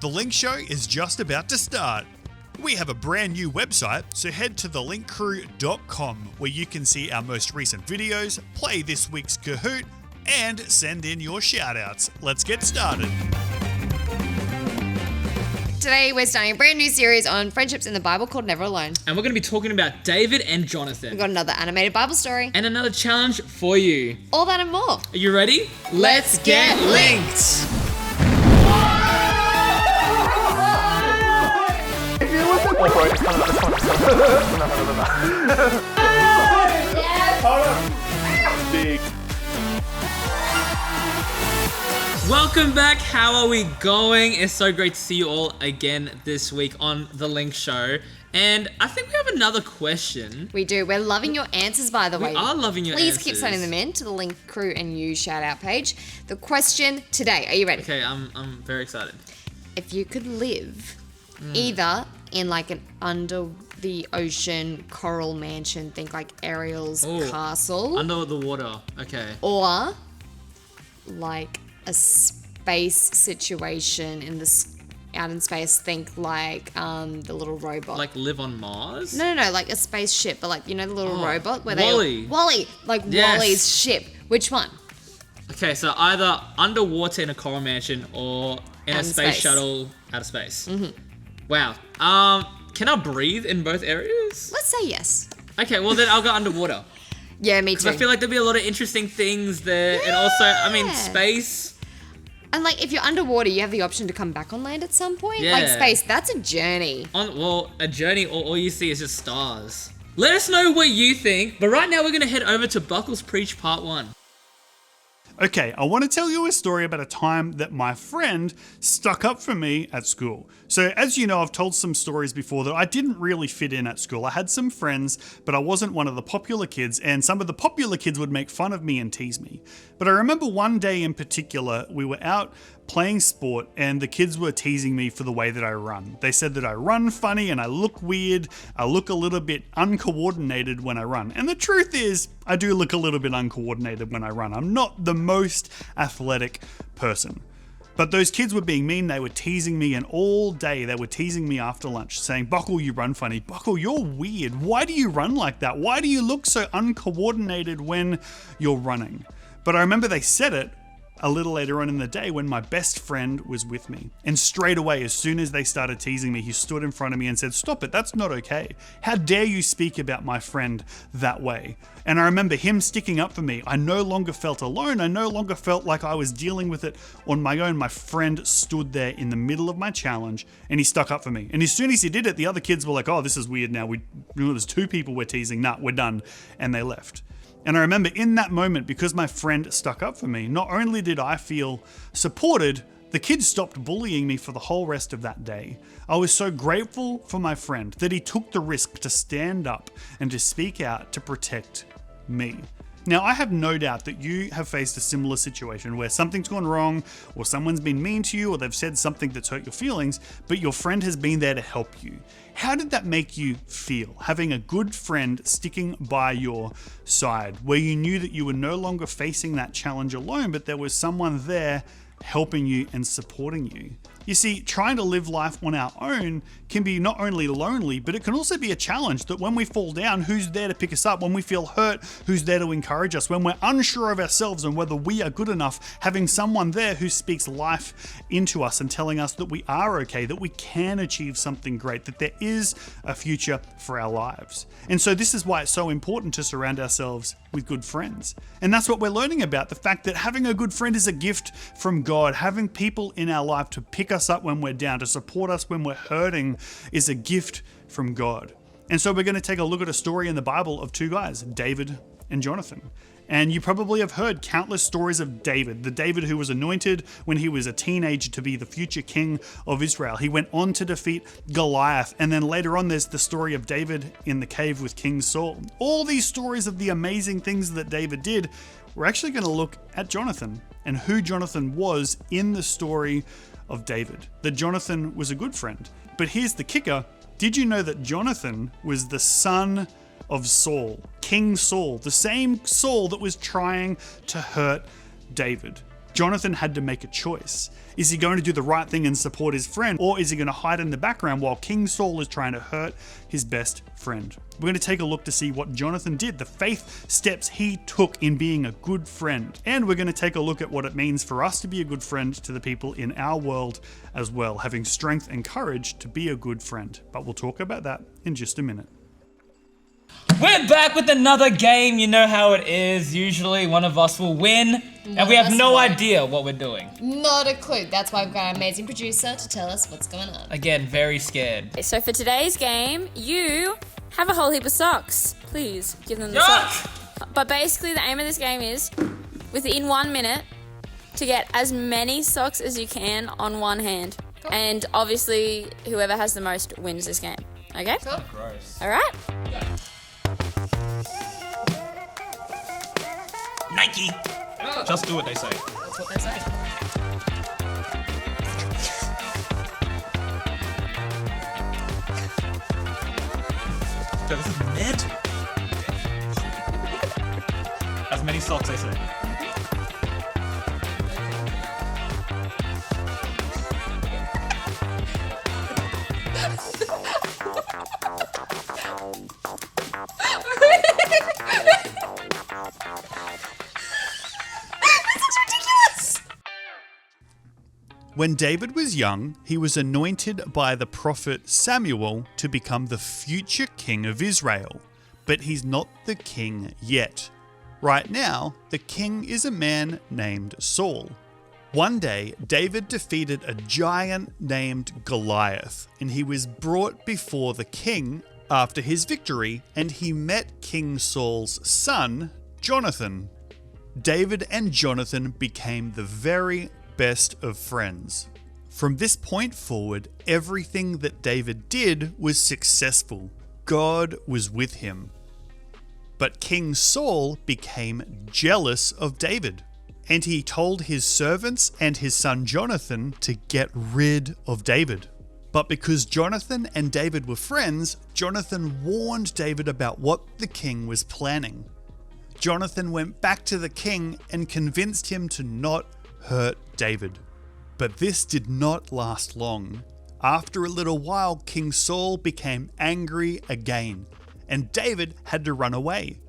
The Link Show is just about to start. We have a brand new website, so head to thelinkcrew.com where you can see our most recent videos, play this week's Kahoot, and send in your shoutouts. Let's get started. Today we're starting a brand new series on friendships in the Bible called Never Alone. And we're going to be talking about David and Jonathan. We've got another animated Bible story. And another challenge for you. All that and more. Are you ready? Let's get linked! Welcome back. How are we going? It's so great to see you all again this week on The Link Show. And I think we have another question. We do. We're loving your answers, by the way. We are loving your Please answers. keep sending them in to the Link Crew and You shout out page. The question today, are you ready? Okay, I'm very excited. If you could live either in like an under the ocean coral mansion, think like Ariel's castle, Under the water. Okay. or like a space situation out in space, think like the little robot. Like live on Mars? No, like a spaceship, but like, you know, the little robot where Wall-E. Wall-E, like Yes. Wall-E's ship. Which one? Okay, so either underwater in a coral mansion or in Out a in space space. shuttle out of space. Mm-hmm. Wow. Can I breathe in both areas? Let's say yes. Okay, well then I'll go underwater. Yeah, me too. Because I feel like there'll be a lot of interesting things there. And also, I mean, Yeah. space. And like, if you're underwater, you have the option to come back on land at some point. Yeah. Like space, that's a journey. A journey, all you see is just stars. Let us know what you think. But right now, we're going to head over to Buckles Preach Part 1. Okay, I want to tell you a story about a time that my friend stuck up for me at school. So as you know, I've told some stories before that I didn't really fit in at school. I had some friends, but I wasn't one of the popular kids, and some of the popular kids would make fun of me and tease me. But I remember one day in particular, we were out playing sport and the kids were teasing me for the way that I run. They said that I run funny and I look weird. I look a little bit uncoordinated when I run. And the truth is, I do look a little bit uncoordinated when I run. I'm not the most athletic person. But those kids were being mean, they were teasing me, and all day they were teasing me after lunch, saying, "Buckle, you run funny. Buckle, you're weird. Why do you run like that? Why do you look so uncoordinated when you're running?" But I remember they said it a little later on in the day when my best friend was with me. And straight away, as soon as they started teasing me, he stood in front of me and said, "Stop it, that's not okay. How dare you speak about my friend that way?" And I remember him sticking up for me. I no longer felt alone. I no longer felt like I was dealing with it on my own. My friend stood there in the middle of my challenge and he stuck up for me. And as soon as he did it, the other kids were like, "Oh, this is weird now. There's two people we're teasing. Nah, we're done." And they left. And I remember in that moment, because my friend stuck up for me, not only did I feel supported, the kids stopped bullying me for the whole rest of that day. I was so grateful for my friend that he took the risk to stand up and to speak out to protect me. Now, I have no doubt that you have faced a similar situation where something's gone wrong, or someone's been mean to you, or they've said something that's hurt your feelings, but your friend has been there to help you. How did that make you feel, having a good friend sticking by your side, where you knew that you were no longer facing that challenge alone, but there was someone there helping you and supporting you? You see, trying to live life on our own can be not only lonely, but it can also be a challenge that when we fall down, who's there to pick us up? When we feel hurt, who's there to encourage us? When we're unsure of ourselves and whether we are good enough, having someone there who speaks life into us and telling us that we are okay, that we can achieve something great, that there is a future for our lives. And so this is why it's so important to surround ourselves with good friends. And that's what we're learning about, the fact that having a good friend is a gift from God. Having people in our life to pick us up when we're down, to support us when we're hurting, is a gift from God. And so we're going to take a look at a story in the Bible of two guys, David and Jonathan. And you probably have heard countless stories of David, the David who was anointed when he was a teenager to be the future king of Israel. He went on to defeat Goliath. And then later on, there's the story of David in the cave with King Saul. All these stories of the amazing things that David did. We're actually going to look at Jonathan and who Jonathan was in the story of David. That Jonathan was a good friend. But here's the kicker. Did you know that Jonathan was the son of Saul, King Saul, the same Saul that was trying to hurt David? Jonathan had to make a choice. Is he going to do the right thing and support his friend, or is he going to hide in the background while King Saul is trying to hurt his best friend? We're going to take a look to see what Jonathan did, the faith steps he took in being a good friend. And we're going to take a look at what it means for us to be a good friend to the people in our world as well, having strength and courage to be a good friend. But we'll talk about that in just a minute. We're back with another game. You know how it is. Usually one of us will win, and we have no idea what we're doing. Not a clue. That's why we've got our amazing producer to tell us what's going on. Again, very scared. So for today's game, you have a whole heap of socks. Please give them the Yuck! socks. But basically the aim of this game is, within 1 minute, to get as many socks as you can on one hand. Cool. And obviously, whoever has the most wins this game. Okay? Cool. Gross. All right. Nike! Just do what they say. That's what they say. So this is Ned. As many socks, they say. When David was young, he was anointed by the prophet Samuel to become the future king of Israel. But he's not the king yet. Right now, the king is a man named Saul. One day, David defeated a giant named Goliath, and he was brought before the king after his victory, and he met King Saul's son, Jonathan. David and Jonathan became the very best of friends. From this point forward, everything that David did was successful. God was with him. But King Saul became jealous of David, and he told his servants and his son Jonathan to get rid of David. But because Jonathan and David were friends, Jonathan warned David about what the king was planning. Jonathan went back to the king and convinced him to not hurt David. But this did not last long. After a little while, King Saul became angry again, and David had to run away.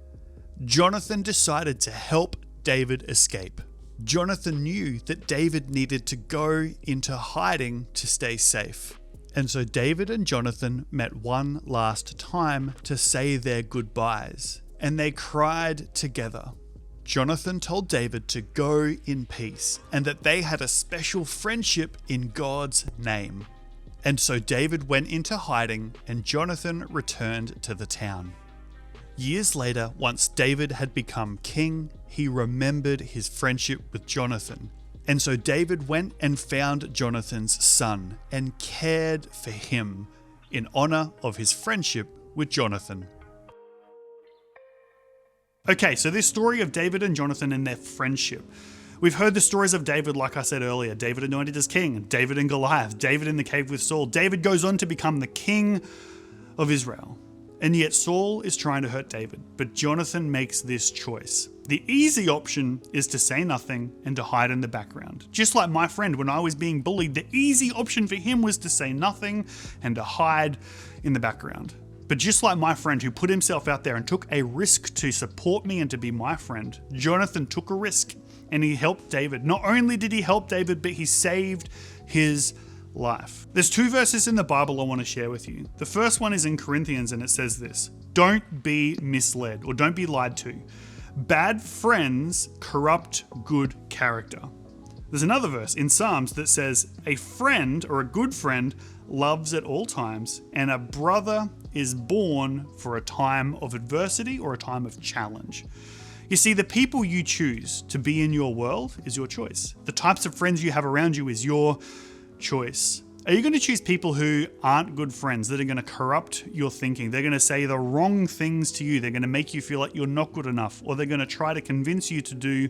Jonathan decided to help David escape. Jonathan knew that David needed to go into hiding to stay safe. And so David and Jonathan met one last time to say their goodbyes, and they cried together. Jonathan told David to go in peace and that they had a special friendship in God's name. And so David went into hiding and Jonathan returned to the town. Years later, once David had become king, he remembered his friendship with Jonathan. And so David went and found Jonathan's son and cared for him in honor of his friendship with Jonathan. Okay, so this story of David and Jonathan and their friendship. We've heard the stories of David, like I said earlier. David anointed as king, David and Goliath, David in the cave with Saul. David goes on to become the king of Israel. And yet Saul is trying to hurt David, but Jonathan makes this choice. The easy option is to say nothing and to hide in the background. Just like my friend, when I was being bullied, the easy option for him was to say nothing and to hide in the background. But just like my friend who put himself out there and took a risk to support me and to be my friend, Jonathan took a risk and he helped David. Not only did he help David, but he saved his life. There's two verses in the Bible I want to share with you. The first one is in Corinthians and it says this: don't be misled or don't be lied to. Bad friends corrupt good character. There's another verse in Psalms that says a friend or a good friend loves at all times, and a brother is born for a time of adversity or a time of challenge. You see, the people you choose to be in your world is your choice. The types of friends you have around you is your choice. Are you going to choose people who aren't good friends, that are going to corrupt your thinking? They're going to say the wrong things to you. They're going to make you feel like you're not good enough, or they're going to try to convince you to do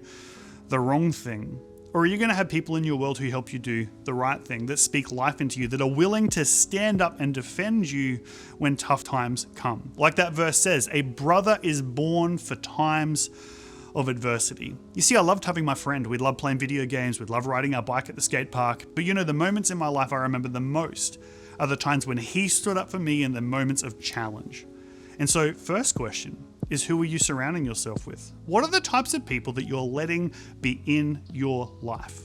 the wrong thing. Or are you going to have people in your world who help you do the right thing, that speak life into you, that are willing to stand up and defend you when tough times come? Like that verse says, a brother is born for times of adversity. You see, I loved having my friend. We loved playing video games. We'd love riding our bike at the skate park. But you know, the moments in my life I remember the most are the times when he stood up for me in the moments of challenge. And so, first question is, who are you surrounding yourself with? What are the types of people that you're letting be in your life?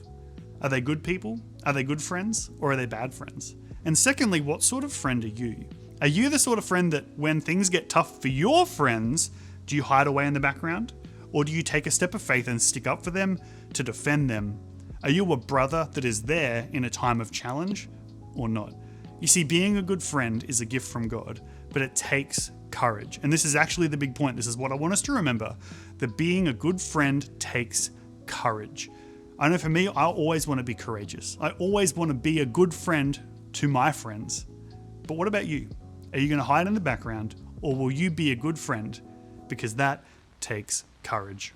Are they good people? Are they good friends? Or are they bad friends? And secondly, what sort of friend are you? Are you the sort of friend that when things get tough for your friends, do you hide away in the background? Or do you take a step of faith and stick up for them to defend them? Are you a brother that is there in a time of challenge or not? You see, being a good friend is a gift from God, but it takes courage. And this is actually the big point. This is what I want us to remember, that being a good friend takes courage. I know for me, I always want to be courageous. I always want to be a good friend to my friends. But what about you? Are you going to hide in the background, or will you be a good friend? Because that takes courage.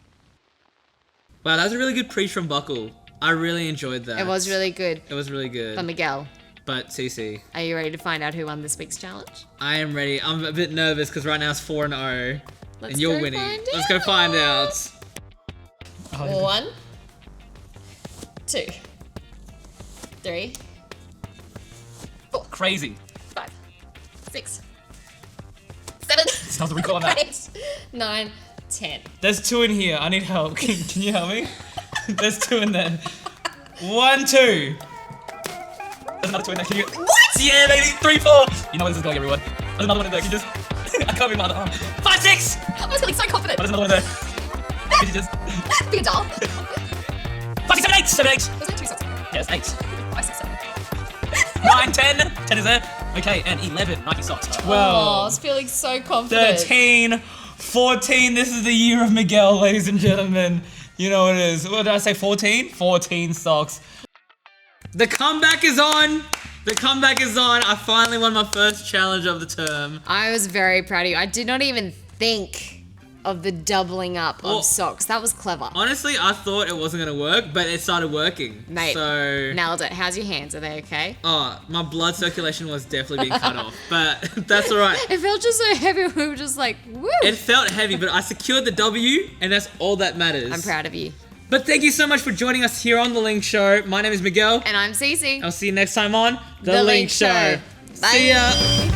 Wow, that was a really good preach from Buckle. I really enjoyed that. It was really good. It was really good. But Miguel, But Cece, are you ready to find out who won this week's challenge? I am ready. I'm a bit nervous because right now it's 4-0. Let's And you're go winning. find Let's go find out. 1, 2, 3, Crazy. 5, 6, 7, Sounds a recall on that. 8, 9, 10. There's 2 in here. I need help. Can you help me? There's 2 in there. 1, 2. There's another 2 in there. Can you? What? Yeah, baby. 3, 4. You know where this is going, everyone. There's another one in there. Can you just? I can't read my other arm. 5, 6. I was feeling so confident. But there's another one in there. Can you just? Be a doll. 5, 6, 7, 8. 7, 8. There's only 2 songs. Yes, 8. 5, 6, 7. 9, 10. 10 is there. Okay, and 11. Nike socks. 12. Oh, I was feeling so confident. 13, 14. This is the year of Miguel, ladies and gentlemen. You know what it is. What did I say? 14? 14 socks. The comeback is on. The comeback is on. I finally won my first challenge of the term. I was very proud of you. I did not even think of the doubling up Well, of socks. That was clever. Honestly, I thought it wasn't going to work, but it started working. Mate, So, nailed it. How's your hands? Are they okay? oh, my blood circulation was definitely being cut off, but that's all right. It felt just so heavy. We were just like, woo. It felt heavy, but I secured the W, and that's all that matters. I'm proud of you. But thank you so much for joining us here on The Link Show. My name is Miguel. And I'm Cece. I'll see you next time on The Link Show. Bye. See ya.